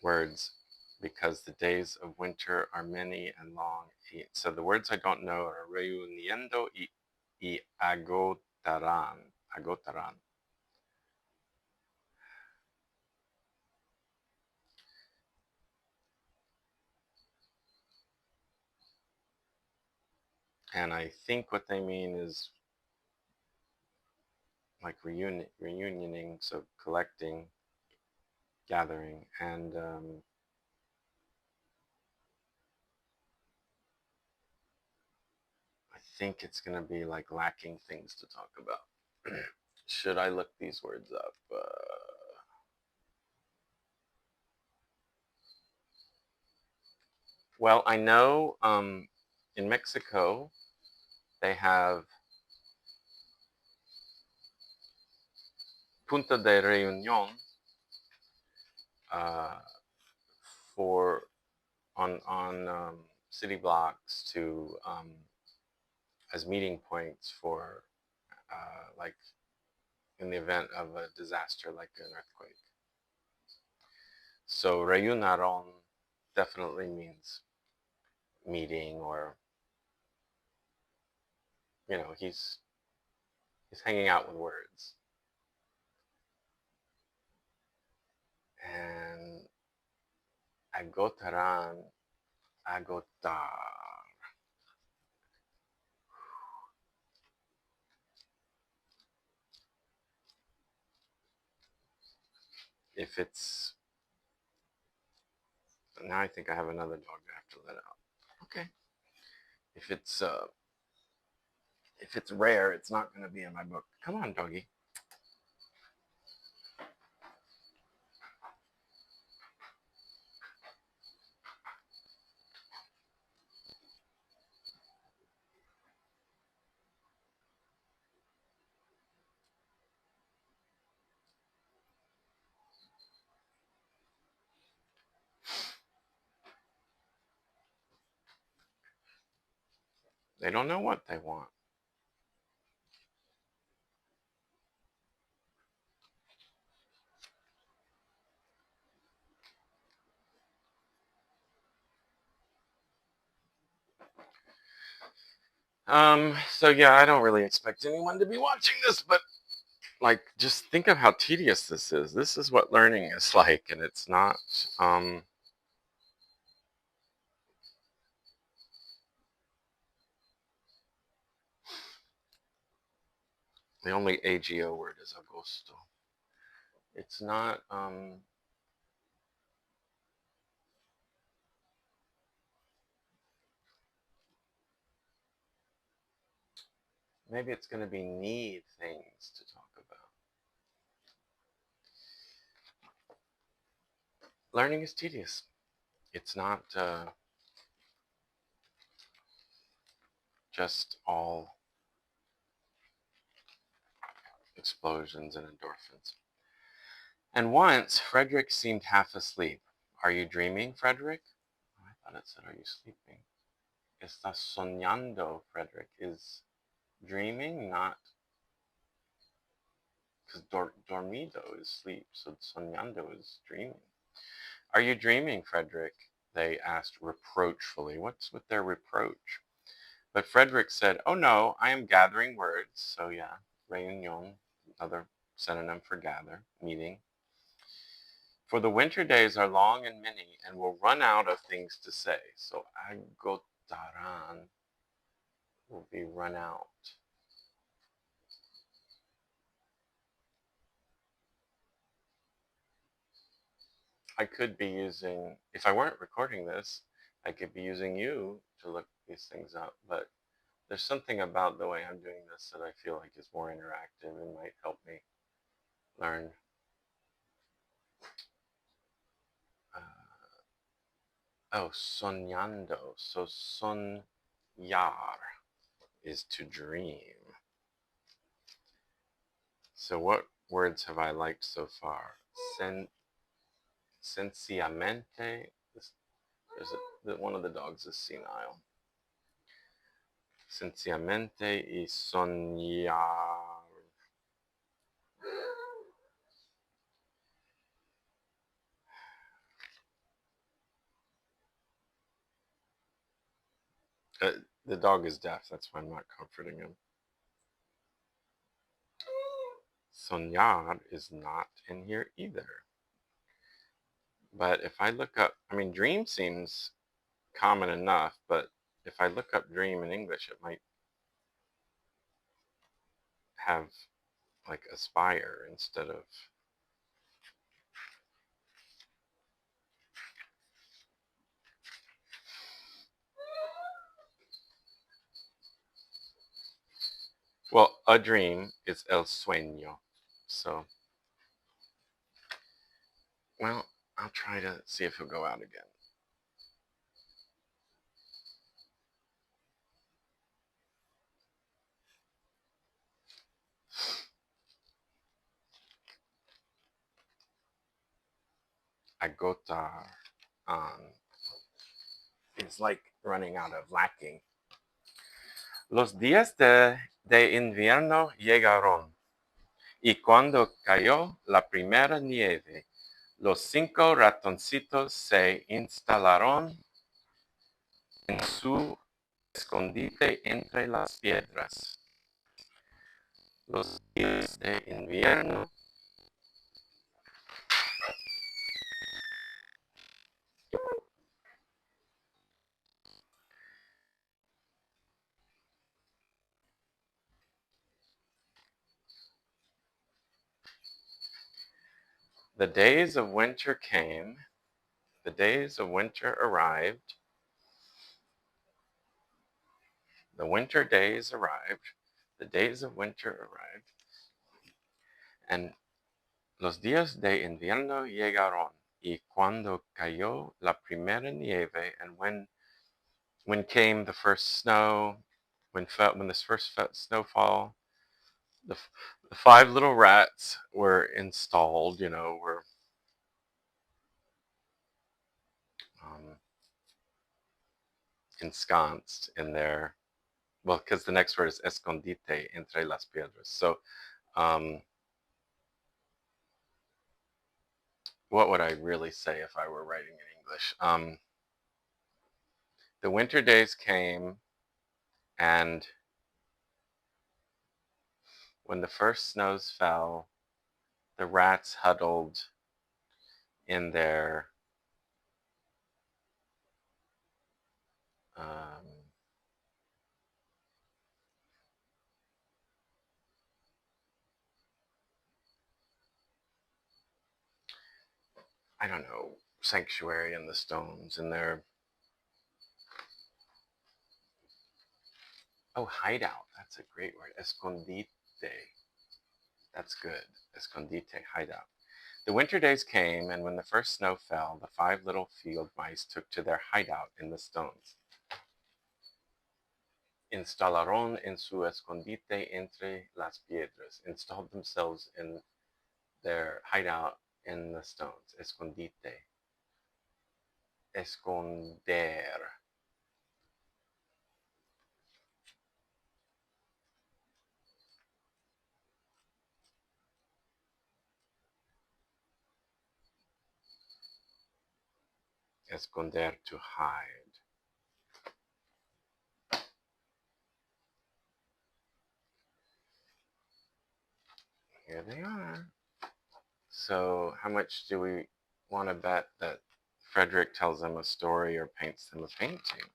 words, because the days of winter are many and long. So the words I don't know are reuniendo y agotarán. Agotarán. And I think what they mean is like reunioning, so collecting, gathering, and I think it's going to be like lacking things to talk about. Should I look these words up? Well, I know in Mexico they have Punta de Reunión uh, for on city blocks to as meeting points for like in the event of a disaster like an earthquake. So reunión definitely means meeting, or he's hanging out with words. And agotarán, agotar. If it's Now I think I have another dog I have to let out. Okay. If it's rare, it's not going to be in my book. Come on, doggy. They don't know what they want. So yeah, I don't really expect anyone to be watching this, but like, just think of how tedious this is. This is what learning is like, and it's not, um, the only AGO word is agosto. It's not, maybe it's going to be need things to talk about. Learning is tedious. It's not just all explosions and endorphins. And once, Frederick seemed half asleep. Are you dreaming, Frederick? Oh, I thought it said, are you sleeping? Estás soñando, Frederick. Is dreaming not, because dormido is sleep, so soñando is dreaming. Are you dreaming, Frederick? They asked reproachfully. What's with their reproach? But Frederick said, oh no, I am gathering words. So yeah, réunion, another synonym for gather, meeting. For the winter days are long and many, and will run out of things to say. So agotarán will be run out. I could be using, if I weren't recording this, I could be using you to look these things up. But there's something about the way I'm doing this that I feel like is more interactive and might help me learn. Oh, soñando. So soñar is to dream. So what words have I liked so far? Sencillamente. One of the dogs is senile. Sencillamente y soñar. The dog is deaf. That's why I'm not comforting him. Soñar is not in here either. But if I look up, I mean, dream seems common enough, but if I look up dream in English, it might have like aspire instead of. Well, a dream is el sueño. So, well, I'll try to see if he'll go out again. Agotar is like running out of lacking. Los días de invierno llegaron y cuando cayó la primera nieve, los 5 ratoncitos se instalaron en su escondite entre las piedras. Los días de invierno. The days of winter came, the days of winter arrived, the winter days arrived, the days of winter arrived, and los días de invierno llegaron, y cuando cayó la primera nieve, and when came the first snow, when this first snowfall, the, the 5 little rats were installed, were ensconced in their well, because the next word is escondite entre las piedras. So, um, what would I really say if I were writing in English? The winter days came, and when the first snows fell, the rats huddled in their um, I don't know, sanctuary in the stones, in their hideout. That's a great word, escondite. That's good, escondite, hideout. The winter days came, and when the first snow fell, the 5 little field mice took to their hideout in the stones. Instalaron en su escondite entre las piedras. Installed themselves in their hideout in the stones. Escondite. Esconder. Esconder, to hide. Here they are. So, how much do we want to bet that Frederick tells them a story or paints them a painting?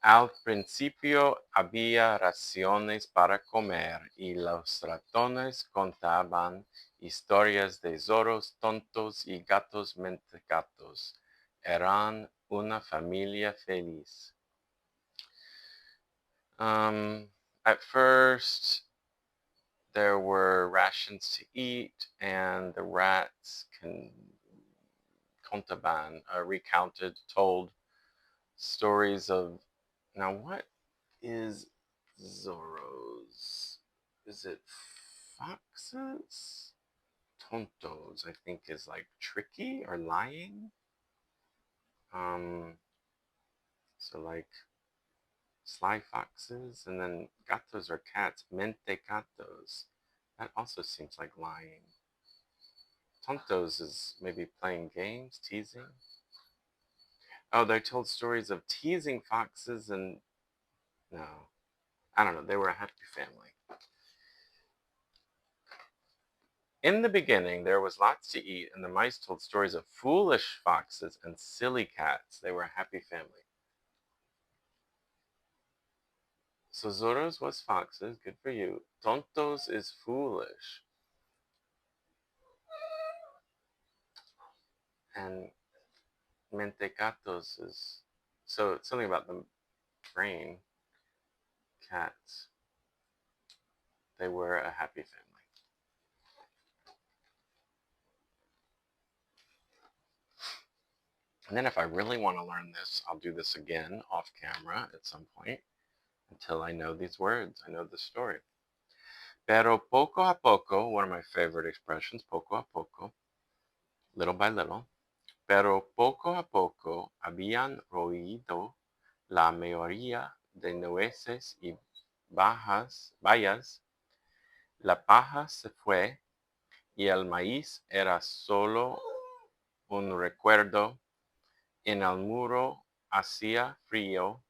Al principio había raciones para comer y los ratones contaban historias de zorros tontos y gatos mentecatos. Eran una familia feliz. At first, there were rations to eat, and the rats told stories of. Now, what is Zorros? Is it foxes? Tontos, I think, is like tricky or lying. So like sly foxes, and then gatos are cats. Mentecatos. That also seems like lying. Tontos is maybe playing games, teasing. Oh, they told stories of teasing foxes and no, I don't know. They were a happy family. In the beginning, there was lots to eat, and the mice told stories of foolish foxes and silly cats. They were a happy family. So Zorros was foxes, good for you. Tontos is foolish. And mentecatos is, so it's something about the brain. Cats. They were a happy family. And then if I really want to learn this, I'll do this again off camera at some point until I know these words. I know the story. Pero poco a poco, one of my favorite expressions, poco a poco, little by little. Pero poco a poco habían roído la mayoría de nueces y bayas. La paja se fue y el maíz era solo un recuerdo. En el muro hacía frío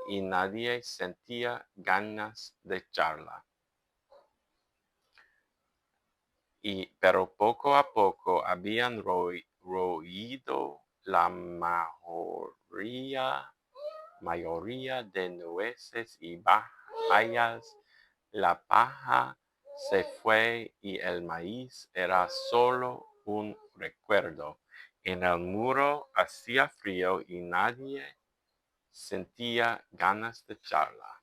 y nadie sentía ganas de charla. Pero poco a poco habían roído la mayoría de nueces y bayas. La paja se fue y el maíz era solo un recuerdo. En el muro hacía frío y nadie sentía ganas de charla.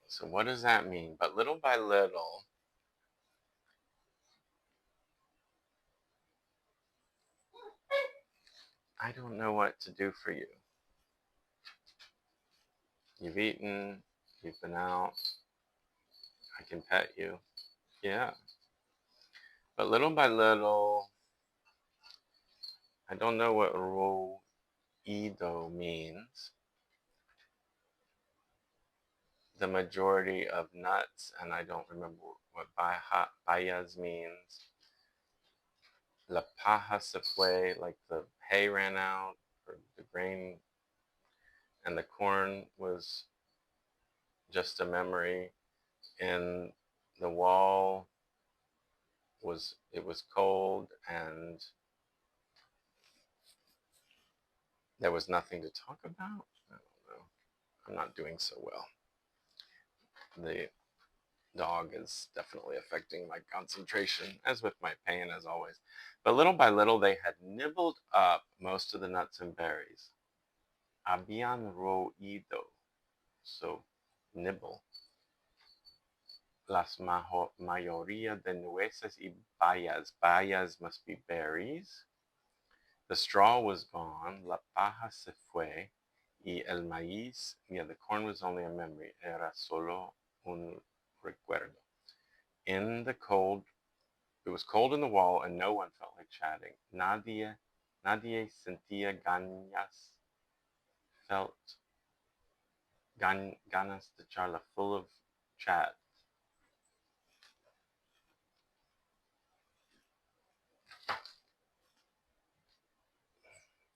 So what does that mean? But little by little, I don't know what to do for you. You've eaten, you've been out, I can pet you. Yeah. But little by little, I don't know what roido means. The majority of nuts, and I don't remember what bayas means. La paja se fue, like the hay ran out, or the grain, and the corn was just a memory. And the wall was cold, and there was nothing to talk about. I don't know. I'm not doing so well. The dog is definitely affecting my concentration, as with my pain, as always. But little by little, they had nibbled up most of the nuts and berries. Habían roído, so nibble. Las mayoría de nueces y bayas. Bayas must be berries. The straw was gone. La paja se fue. Y el maíz, yeah, the corn was only a memory. Era solo un recuerdo. In the cold, it was cold in the wall, and no one felt like chatting. Nadie sentía felt ganas de charla, full of chat.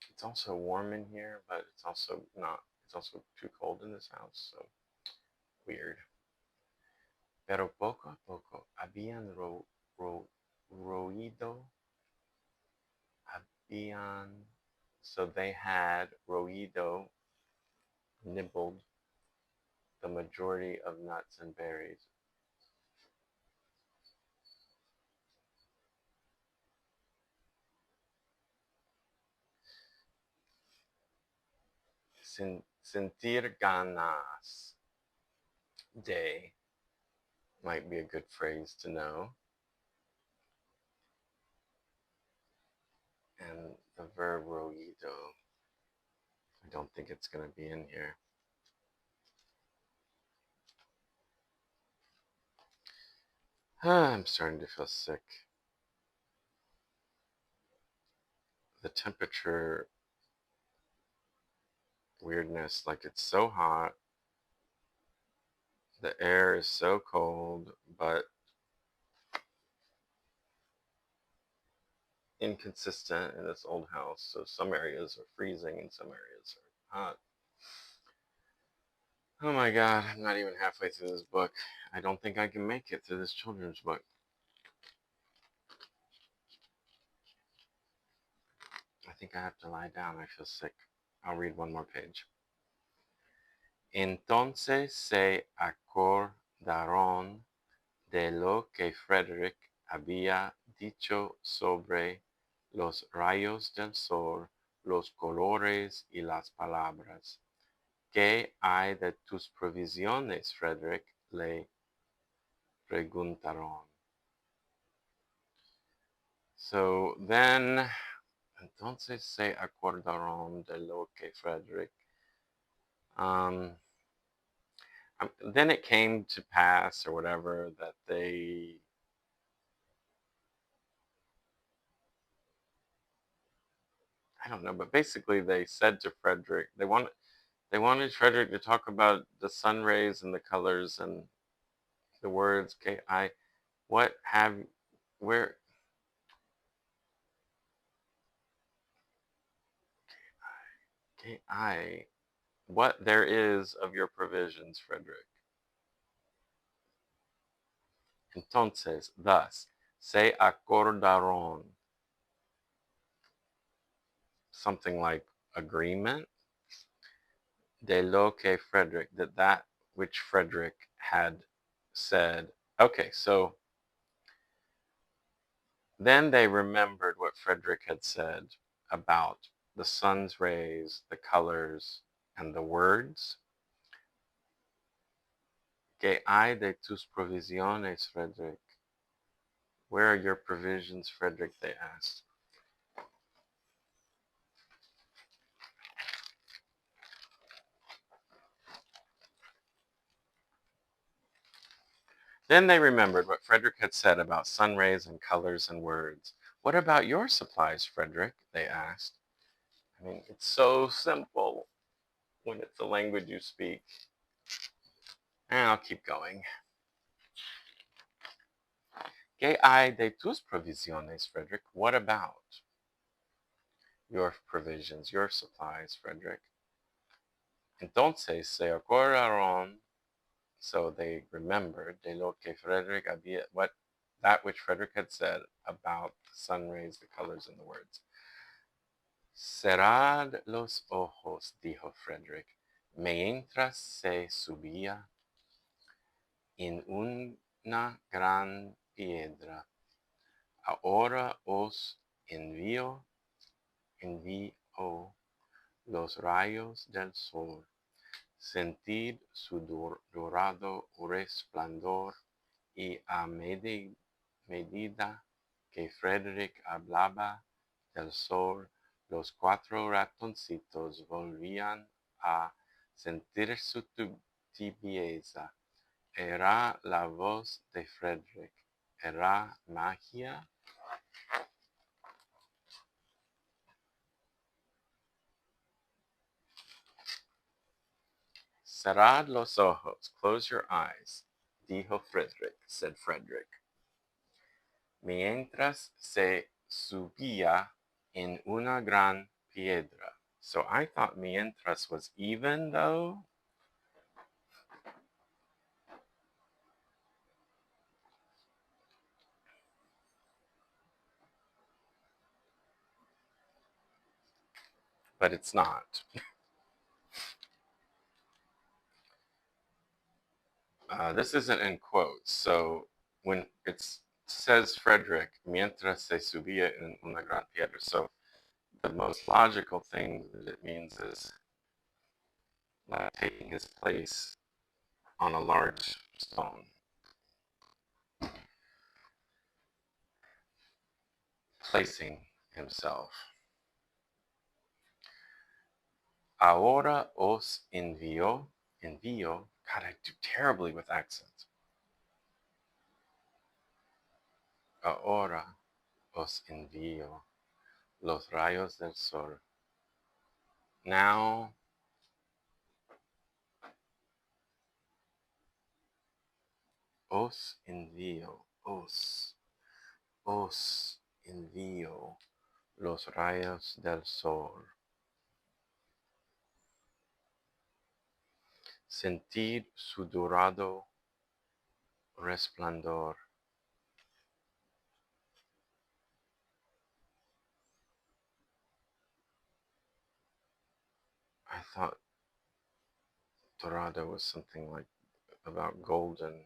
It's also warm in here, but it's also not. It's also too cold in this house, so weird. Pero poco a poco habían roído, habían, so they had roído, nibbled the majority of nuts and berries. Sentir ganas de might be a good phrase to know. And the verb roído, I don't think it's going to be in here. I'm starting to feel sick. The temperature weirdness, like it's so hot, the air is so cold, but inconsistent in this old house. So some areas are freezing and some areas are hot. Oh my God, I'm not even halfway through this book. I don't think I can make it through this children's book. I think I have to lie down. I feel sick. I'll read one more page. Entonces se acordaron de lo que Frederick había dicho sobre los rayos del sol, los colores y las palabras. ¿Qué hay de tus provisiones, Frederick? Le preguntaron. So then, entonces se acordaron de lo que Frederick. Then it came to pass, or whatever, that they I don't know, but basically they said to Frederick, they wanted Frederick to talk about the sun rays and the colors and the words. What have, where, what there is of your provisions, Frederick. Entonces, thus, se acordaron, something like agreement, de lo que Frederick, that which Frederick had said. Okay, so then they remembered what Frederick had said about the sun's rays, the colors, and the words. ¿Qué hay de tus provisiones, Frederick? Where are your provisions, Frederick? They asked. Then they remembered what Frederick had said about sun rays and colors and words. What about your supplies, Frederick? They asked. I mean, it's so simple when it's a language you speak. And I'll keep going. ¿Qué hay de tus provisiones, Frederick? What about your provisions, your supplies, Frederick? Entonces se acordaron, so they remembered de lo que Frederick había, that which Frederick had said about the sun rays, the colors, and the words. Cerrad los ojos, dijo Frederick, mientras se subía en una gran piedra. Ahora os envío los rayos del sol. Sentid su dorado resplandor y a medida que Frederick hablaba del sol, los 4 ratoncitos volvían a sentir su tibieza. Era la voz de Frederick. Era magia. Cerrad los ojos, close your eyes, dijo Frederick, said Frederick. Mientras se subía en una gran piedra. So I thought mientras was even though. But it's not. This isn't in quotes. So when it says Frederick, mientras se subía en una gran piedra. So the most logical thing that it means is taking his place on a large stone. Placing himself. Ahora os envío. God, I do terribly with accents. Ahora os envío los rayos del sol. Now, os envío los rayos del sol. Sentid su dorado resplandor. I thought dorado was something like about golden.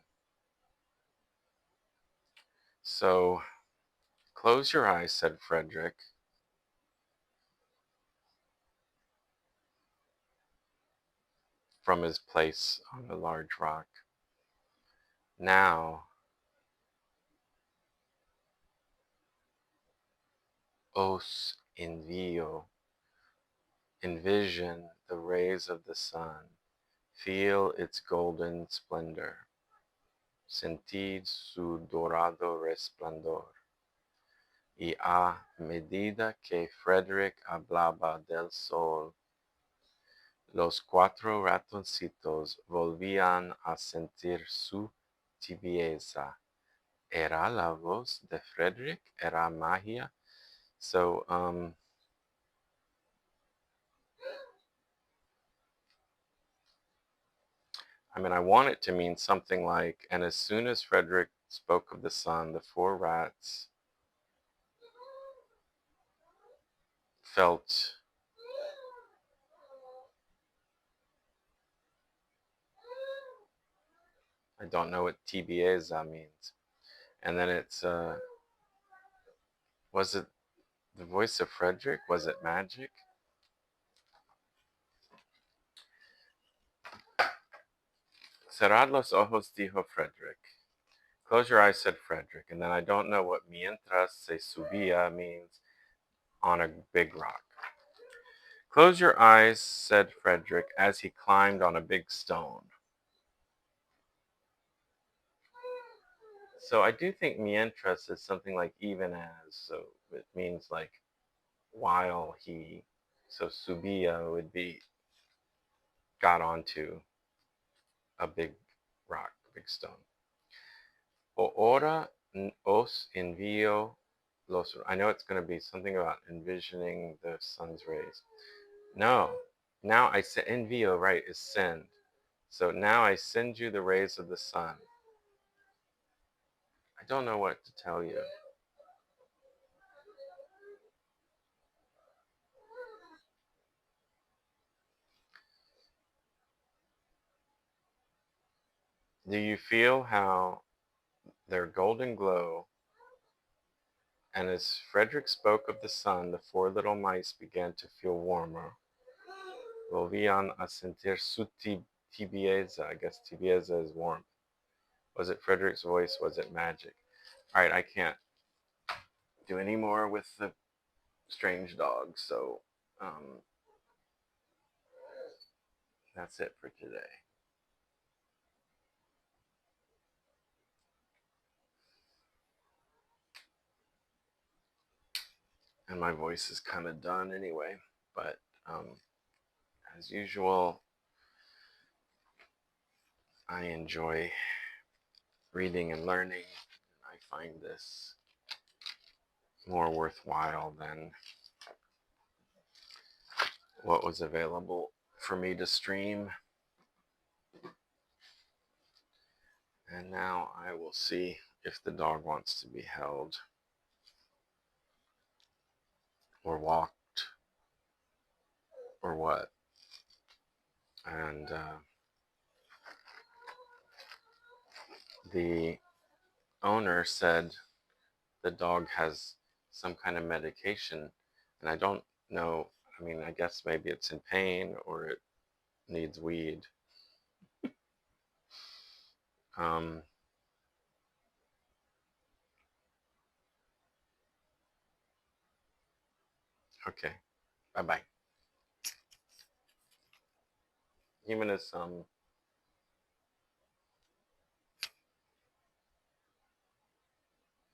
So, close your eyes, said Frederick. From his place on a large rock. Now, os envío. Envision the rays of the sun. Feel its golden splendor. Sentid su dorado resplandor. Y a medida que Frederick hablaba del sol, los 4 ratoncitos volvían a sentir su tibieza. Era la voz de Frederick? Era magia? So, I want it to mean something like, and as soon as Frederick spoke of the sun, the 4 rats felt I don't know what tibieza means. And then it's, was it the voice of Frederick? Was it magic? Cerrad los ojos, dijo Frederick. Close your eyes, said Frederick. And then I don't know what mientras se subía means on a big rock. Close your eyes, said Frederick, as he climbed on a big stone. So I do think mientras is something like even as. So it means like while he. So subia would be got onto a big rock, big stone. Ora os envío los. I know it's going to be something about envisioning the sun's rays. No, now I said envío, right, is send. So now I send you the rays of the sun. I don't know what to tell you. Do you feel how their golden glow, and as Frederick spoke of the sun, the four little mice began to feel warmer. Volvían a sentir su tibieza. I guess tibieza is warm. Was it Frederick's voice? Was it magic? All right, I can't do any more with the strange dog, so um, that's it for today. And my voice is kind of done anyway, but as usual, I enjoy reading and learning. I find this more worthwhile than what was available for me to stream. And now I will see if the dog wants to be held or walked or what. And the owner said the dog has some kind of medication, and I don't know. I mean, I guess maybe it's in pain or it needs weed. Um, okay, bye bye. Humanism.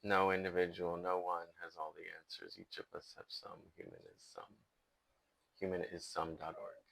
No individual, no one has all the answers. Each of us have some. Human is some. Humanism.org.